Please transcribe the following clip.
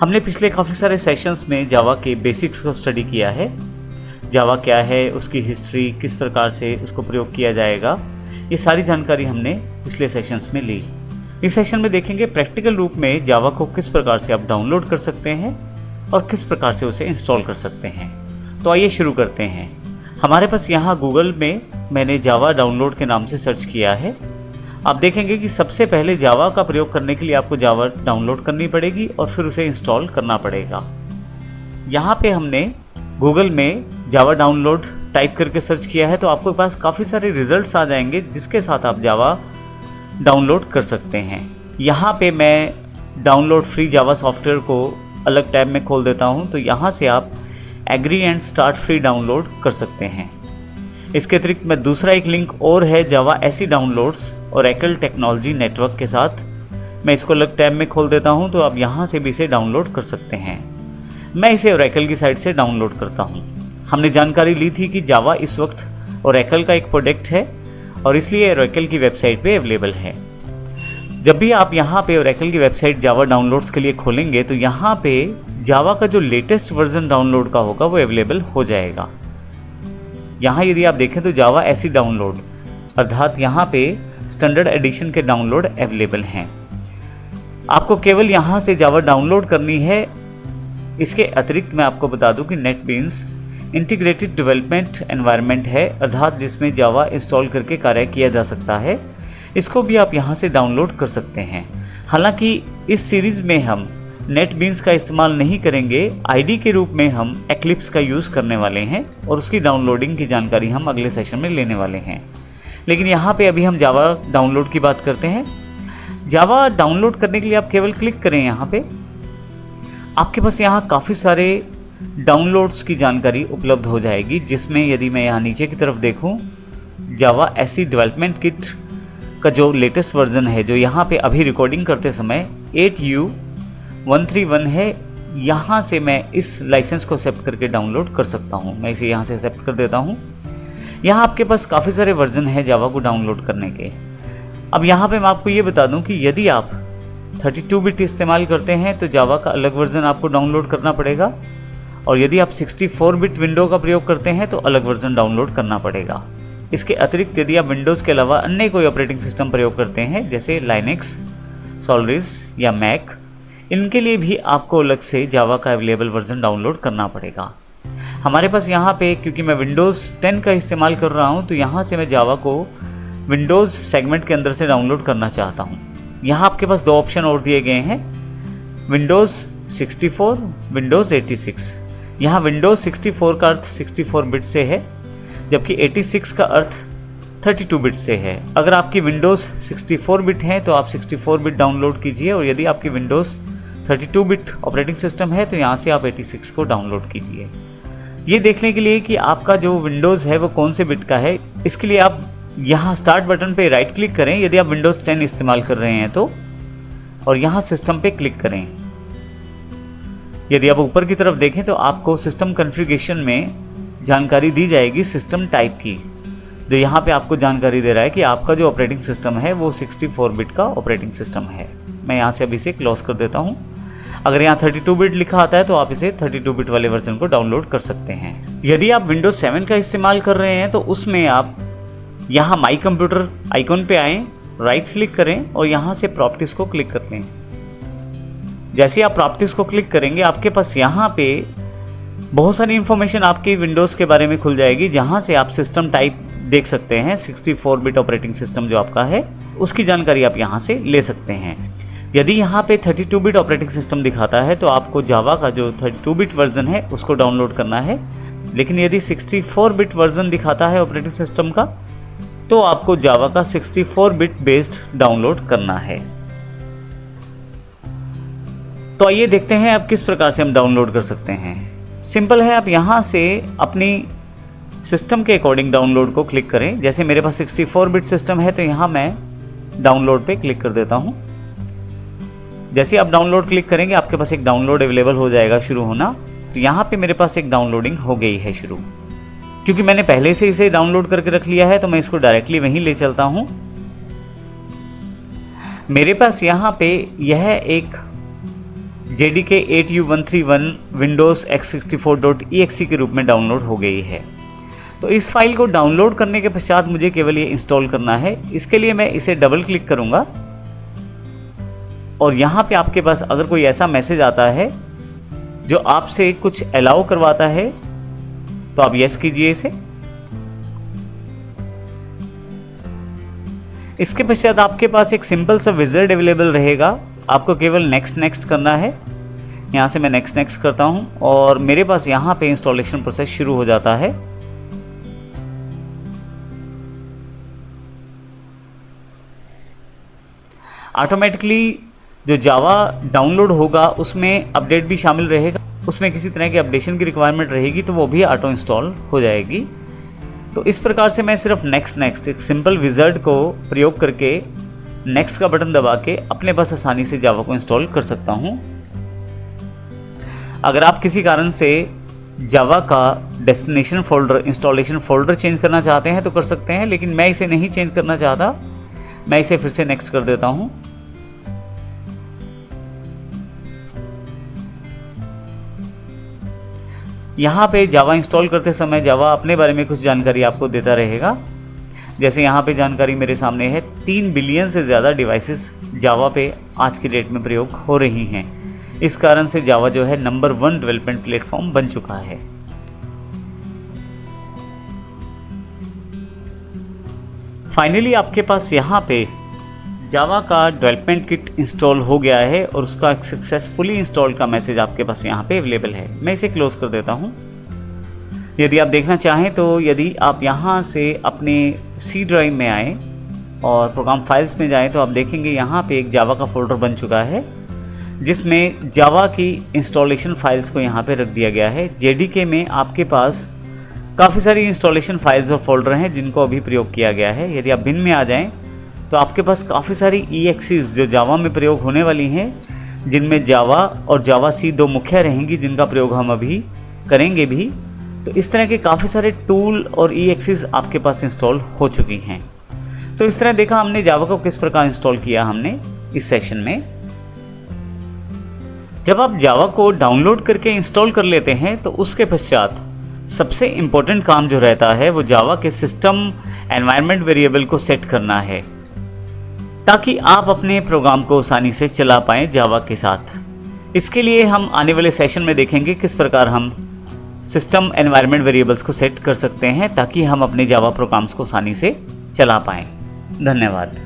हमने पिछले काफ़ी सारे सेशंस में जावा के बेसिक्स को स्टडी किया है। जावा क्या है, उसकी हिस्ट्री, किस प्रकार से उसको प्रयोग किया जाएगा, ये सारी जानकारी हमने पिछले सेशंस में ली। इस सेशन में देखेंगे प्रैक्टिकल रूप में जावा को किस प्रकार से आप डाउनलोड कर सकते हैं और किस प्रकार से उसे इंस्टॉल कर सकते हैं। तो आइए शुरू करते हैं। हमारे पास यहाँ गूगल में मैंने जावा डाउनलोड के नाम से सर्च किया है। आप देखेंगे कि सबसे पहले जावा का प्रयोग करने के लिए आपको जावा डाउनलोड करनी पड़ेगी और फिर उसे इंस्टॉल करना पड़ेगा। यहाँ पे हमने गूगल में जावा डाउनलोड टाइप करके सर्च किया है, तो आपके पास काफ़ी सारे रिजल्ट्स आ जाएंगे जिसके साथ आप जावा डाउनलोड कर सकते हैं। यहाँ पे मैं डाउनलोड फ्री जावा सॉफ्टवेयर को अलग टैब में खोल देता हूँ, तो यहाँ से आप agree and start free download कर सकते हैं। इसके अतिरिक्त मैं दूसरा एक लिंक और है जावा ऐसी डाउनलोड्स ओरेकल टेक्नोलॉजी नेटवर्क के साथ, मैं इसको अलग टैब में खोल देता हूं, तो आप यहां से भी इसे डाउनलोड कर सकते हैं। मैं इसे ओरेकल की साइट से डाउनलोड करता हूं। हमने जानकारी ली थी कि जावा इस वक्त ओरेकल का एक प्रोडक्ट है और इसलिए ओरेकल की वेबसाइट पे अवेलेबल है। जब भी आप यहाँ पे ओरेकल की वेबसाइट जावा डाउनलोड्स के लिए खोलेंगे तो यहाँ पे जावा का जो लेटेस्ट वर्जन डाउनलोड का होगा वो अवेलेबल हो जाएगा। यहाँ यदि आप देखें तो जावा ऐसी डाउनलोड अर्थात यहाँ पे स्टैंडर्ड एडिशन के डाउनलोड अवेलेबल हैं। आपको केवल यहाँ से जावा डाउनलोड करनी है। इसके अतिरिक्त मैं आपको बता दूं कि नेटबीन्स इंटीग्रेटेड डेवलपमेंट एनवायरनमेंट है, अर्थात जिसमें जावा इंस्टॉल करके कार्य किया जा सकता है। इसको भी आप यहाँ से डाउनलोड कर सकते हैं। हालांकि इस सीरीज़ में हम नेटबीन्स का इस्तेमाल नहीं करेंगे, आईडी के रूप में हम एक्लिप्स का यूज़ करने वाले हैं और उसकी डाउनलोडिंग की जानकारी हम अगले सेशन में लेने वाले हैं। लेकिन यहाँ पे अभी हम जावा डाउनलोड की बात करते हैं। जावा डाउनलोड करने के लिए आप केवल क्लिक करें यहाँ पे, आपके पास यहाँ काफ़ी सारे डाउनलोड्स की जानकारी उपलब्ध हो जाएगी, जिसमें यदि मैं यहाँ नीचे की तरफ देखूँ, जावा ऐसी डेवलपमेंट किट का जो लेटेस्ट वर्जन है, जो यहाँ पे अभी रिकॉर्डिंग करते समय 8U131 है, यहाँ से मैं इस लाइसेंस को एक्सेप्ट करके डाउनलोड कर सकता हूँ। मैं इसे यहाँ से एक्सेप्ट कर देता हूँ। यहाँ आपके पास काफ़ी सारे वर्जन है जावा को डाउनलोड करने के। अब यहाँ पे मैं आपको ये बता दूँ कि यदि आप 32 बिट इस्तेमाल करते हैं तो जावा का अलग वर्जन आपको डाउनलोड करना पड़ेगा, और यदि आप 64 बिट विंडो का प्रयोग करते हैं तो अलग वर्जन डाउनलोड करना पड़ेगा। इसके अतिरिक्त यदि आप विंडोज़ के अलावा अन्य कोई ऑपरेटिंग सिस्टम प्रयोग करते हैं जैसे लाइनक्स, सोलरिस या मैक, इनके लिए भी आपको अलग से जावा का अवेलेबल वर्जन डाउनलोड करना पड़ेगा। हमारे पास यहाँ पे क्योंकि मैं विंडोज़ 10 का इस्तेमाल कर रहा हूँ, तो यहाँ से मैं जावा को विंडोज़ सेगमेंट के अंदर से डाउनलोड करना चाहता हूँ। यहाँ आपके पास दो ऑप्शन और दिए गए हैं, विंडोज़ 64, विंडोज़ 86। यहाँ विंडोज़ 64 का अर्थ 64 बिट से है, जबकि 86 का अर्थ 32 बिट से है। अगर आपकी विंडोज़ 64 बिट है तो आप 64 बिट डाउनलोड कीजिए, और यदि आपकी विंडोज़ 32 बिट ऑपरेटिंग सिस्टम है तो यहाँ से आप 86 को डाउनलोड कीजिए। ये देखने के लिए कि आपका जो विंडोज़ है वो कौन से बिट का है, इसके लिए आप यहाँ स्टार्ट बटन पे राइट क्लिक करें यदि आप विंडोज़ 10 इस्तेमाल कर रहे हैं तो, और यहाँ सिस्टम पे क्लिक करें। यदि आप ऊपर की तरफ देखें तो आपको सिस्टम कॉन्फ़िगरेशन में जानकारी दी जाएगी सिस्टम टाइप की, जो यहाँ पे आपको जानकारी दे रहा है कि आपका जो ऑपरेटिंग सिस्टम है वो 64 बिट का ऑपरेटिंग सिस्टम है। मैं यहाँ से अभी इसे क्लोज कर देता हूँ। अगर यहाँ 32 बिट लिखा आता है तो आप इसे 32 बिट वाले वर्जन को डाउनलोड कर सकते हैं। यदि आप विंडोज़ 7 का इस्तेमाल कर रहे हैं तो उसमें आप यहाँ माई कंप्यूटर आइकॉन पे आएँ, राइट क्लिक करें और यहाँ से प्रॉपर्टीज़ को क्लिक करते हैं। जैसे आप प्रॉपर्टीज़ को क्लिक करेंगे आपके पास यहाँ पे बहुत सारी इन्फॉर्मेशन आपकी विंडोज़ के बारे में खुल जाएगी, जहाँ से आप सिस्टम टाइप देख सकते हैं। 64 बिट ऑपरेटिंग सिस्टम जो आपका है उसकी जानकारी आप यहाँ से ले सकते हैं। यदि यहाँ पे 32 बिट ऑपरेटिंग सिस्टम दिखाता है तो आपको जावा का जो 32 बिट वर्जन है उसको डाउनलोड करना है, लेकिन यदि 64 बिट वर्जन दिखाता है ऑपरेटिंग सिस्टम का तो आपको जावा का 64 बिट बेस्ड डाउनलोड करना है। तो आइए देखते हैं अब किस प्रकार से हम डाउनलोड कर सकते हैं। सिंपल है, आप यहाँ से अपनी सिस्टम के अकॉर्डिंग डाउनलोड को क्लिक करें। जैसे मेरे पास 64 बिट सिस्टम है तो यहाँ मैं डाउनलोड पे क्लिक कर देता हूँ। जैसे आप डाउनलोड क्लिक करेंगे आपके पास एक डाउनलोड अवेलेबल हो जाएगा शुरू होना। तो यहाँ पे मेरे पास एक डाउनलोडिंग हो गई है शुरू। क्योंकि मैंने पहले से इसे डाउनलोड करके रख लिया है तो मैं इसको डायरेक्टली वहीं ले चलता हूँ। मेरे पास यहाँ पे यह एक JDK 8U131 Windows x64.exe के रूप में डाउनलोड हो गई है। तो इस फाइल को डाउनलोड करने के पश्चात मुझे केवल ये इंस्टॉल करना है। इसके लिए मैं इसे डबल क्लिक करूंगा और यहाँ पे आपके पास अगर कोई ऐसा मैसेज आता है जो आपसे कुछ अलाउ करवाता है तो आप यस कीजिए इसे। इसके पश्चात आपके पास एक सिंपल सा विज़ार्ड अवेलेबल रहेगा, आपको केवल नेक्स्ट नेक्स्ट करना है। यहाँ से मैं नेक्स्ट नेक्स्ट करता हूँ और मेरे पास यहाँ पे इंस्टॉलेशन प्रोसेस शुरू हो जाता है। ऑटोमेटिकली जो जावा डाउनलोड होगा उसमें अपडेट भी शामिल रहेगा, उसमें किसी तरह की अपडेशन की रिक्वायरमेंट रहेगी तो वो भी ऑटो इंस्टॉल हो जाएगी। तो इस प्रकार से मैं सिर्फ नेक्स्ट नेक्स्ट एक सिंपल विज़ार्ड को प्रयोग करके नेक्स्ट का बटन दबा के अपने पास आसानी से जावा को इंस्टॉल कर सकता हूँ। अगर आप किसी कारण से जावा का destination folder, installation folder change करना चाहते हैं तो कर सकते हैं, लेकिन मैं इसे नहीं चेंज करना चाहता। मैं इसे फिर से नेक्स्ट कर देता हूँ। यहाँ पे जावा इंस्टॉल करते समय जावा अपने बारे में कुछ जानकारी आपको देता रहेगा। जैसे यहाँ पे जानकारी मेरे सामने है, 3 बिलियन से ज़्यादा डिवाइसेस जावा पे आज की डेट में प्रयोग हो रही हैं। इस कारण से जावा जो है नंबर 1 डेवलपमेंट प्लेटफॉर्म बन चुका है। फाइनली आपके पास यहाँ पे जावा का डेवलपमेंट किट इंस्टॉल हो गया है और उसका सक्सेसफुली इंस्टॉल का मैसेज आपके पास यहाँ पे अवेलेबल है। मैं इसे क्लोज कर देता हूँ। यदि आप देखना चाहें तो यदि आप यहाँ से अपने सी ड्राइव में आएँ और प्रोग्राम फाइल्स में जाएं तो आप देखेंगे यहाँ पे एक जावा का फोल्डर बन चुका है जिसमें जावा की इंस्टॉलेशन फाइल्स को यहाँ पे रख दिया गया है। JDK में आपके पास काफ़ी सारी इंस्टॉलेशन फाइल्स और फोल्डर हैं जिनको अभी प्रयोग किया गया है। यदि आप बिन में आ जाएं तो आपके पास काफ़ी सारी EXEs जो जावा में प्रयोग होने वाली हैं, जिनमें जावा और जावा C 2 मुख्य रहेंगी जिनका प्रयोग हम अभी करेंगे भी। तो इस तरह के काफ़ी सारे टूल और EXEs आपके पास इंस्टॉल हो चुकी हैं। तो इस तरह देखा हमने जावा को किस प्रकार इंस्टॉल किया हमने इस सेक्शन में। जब आप जावा को डाउनलोड करके इंस्टॉल कर लेते हैं तो उसके पश्चात सबसे इम्पोर्टेंट काम जो रहता है वो जावा के सिस्टम एनवायरनमेंट वेरिएबल को सेट करना है ताकि आप अपने प्रोग्राम को आसानी से चला पाएं जावा के साथ। इसके लिए हम आने वाले सेशन में देखेंगे किस प्रकार हम सिस्टम एनवायरनमेंट वेरिएबल्स को सेट कर सकते हैं ताकि हम अपने जावा प्रोग्राम्स को आसानी से चला पाएं। धन्यवाद।